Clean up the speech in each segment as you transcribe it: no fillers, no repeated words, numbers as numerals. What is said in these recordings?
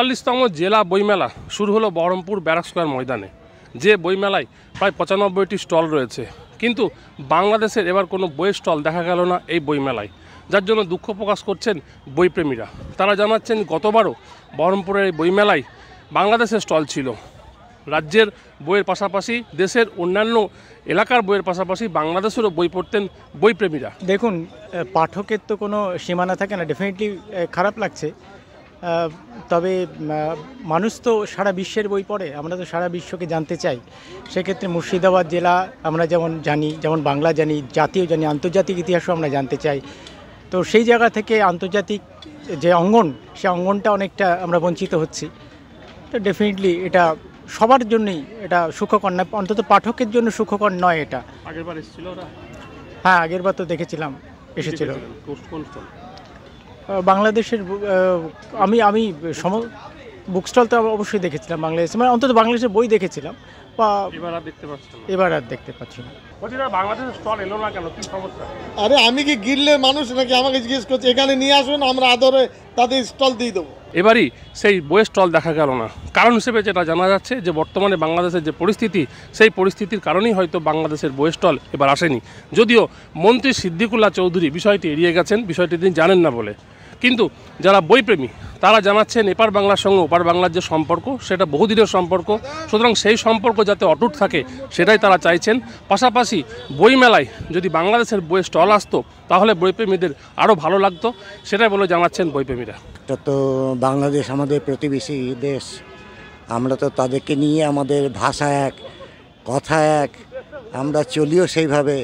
৪৪তম জেলা বইমেলা শুরু হলো বহরমপুর ব্যারাক স্কোয়ার ময়দানে। যে বইমেলায় প্রায় ৯৫টি স্টল রয়েছে, কিন্তু বাংলাদেশের এবার কোনো বইয়ের স্টল দেখা গেল না এই বইমেলায়, যার জন্য দুঃখ প্রকাশ করছেন বইপ্রেমীরা। তারা জানাচ্ছেন গতবারও বহরমপুরের এই বইমেলায় বাংলাদেশের স্টল ছিল। রাজ্যের বইয়ের পাশাপাশি দেশের অন্যান্য এলাকার বইয়ের পাশাপাশি বাংলাদেশেরও বই পড়তেন বইপ্রেমীরা। দেখুন, পাঠকের তো কোনো সীমানা থাকে না, ডেফিনেটলি খারাপ লাগছে। তবে মানুষ তো সারা বিশ্বের বই পড়ে, আমরা তো সারা বিশ্বকে জানতে চাই। সেক্ষেত্রে মুর্শিদাবাদ জেলা আমরা যেমন জানি, যেমন বাংলা জানি, জাতীয় জানি, আন্তর্জাতিক ইতিহাসও আমরা জানতে চাই। তো সেই জায়গা থেকে আন্তর্জাতিক যে অঙ্গন, সে অঙ্গনটা অনেকটা আমরা বঞ্চিত হচ্ছি। তো ডেফিনেটলি এটা সবার জন্যই এটা সুখকর নয়, অন্তত পাঠকের জন্য সুখকর নয় এটা। আগেরবার এসেছিল ওরা? হ্যাঁ, আগেরবার তো দেখেছিলাম, এসেছিল বাংলাদেশের। আমি বুক স্টল তো অবশ্যই দেখেছিলাম বাংলাদেশে, মানে অন্তত বাংলাদেশের বই দেখেছিলাম। এবার আর দেখতে পাচ্ছি না। বাংলাদেশের স্টল এলো না কেন, কি সমস্যা? আরে আমি কি গিল্লের মানুষ নাকি আমাকে জিজ্ঞেস করছে? এখানে নিয়ে আসুন, আমরা আদরে তাদের স্টল দিয়ে দেবো। এবারই সেই বইয়ের স্টল দেখা গেল না। কারণ হিসেবে যেটা জানা যাচ্ছে যে বর্তমানে বাংলাদেশের যে পরিস্থিতি, সেই পরিস্থিতির কারণেই হয়তো বাংলাদেশের বইয়ের স্টল এবার আসেনি। যদিও মন্ত্রী সিদ্দিকুল্লাহ চৌধুরী বিষয়টি এড়িয়ে গেছেন, বিষয়টি তিনি জানেন না বলে। কিন্তু যারা বইপ্রেমী তারা জানাচ্ছেন এপার বাংলার সঙ্গে ওপার বাংলার যে সম্পর্ক, সেটা বহুদিনের সম্পর্ক। সুতরাং সেই সম্পর্ক যাতে অটুট থাকে সেটাই তারা চাইছেন। পাশাপাশি বইমেলায় যদি বাংলাদেশের বইয়ের স্টল আসতো তাহলে বইপ্রেমীদের আরও ভালো লাগতো, সেটাই বলে জানাচ্ছেন বইপ্রেমীরা। এটা তো বাংলাদেশ আমাদের প্রতিবেশী দেশ, আমরা তো তাদেরকে নিয়ে আমাদের ভাষা এক, কথা এক, আমরা চলিও সেইভাবে।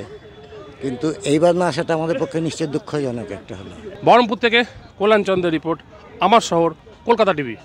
কিন্তু এইবার না আসাটা আমাদের পক্ষে নিশ্চয়ই দুঃখজনক একটা হলো। বহরমপুর থেকে কল্যাণ চন্দ্রের রিপোর্ট, আমার শহর কলকাতা টিভি।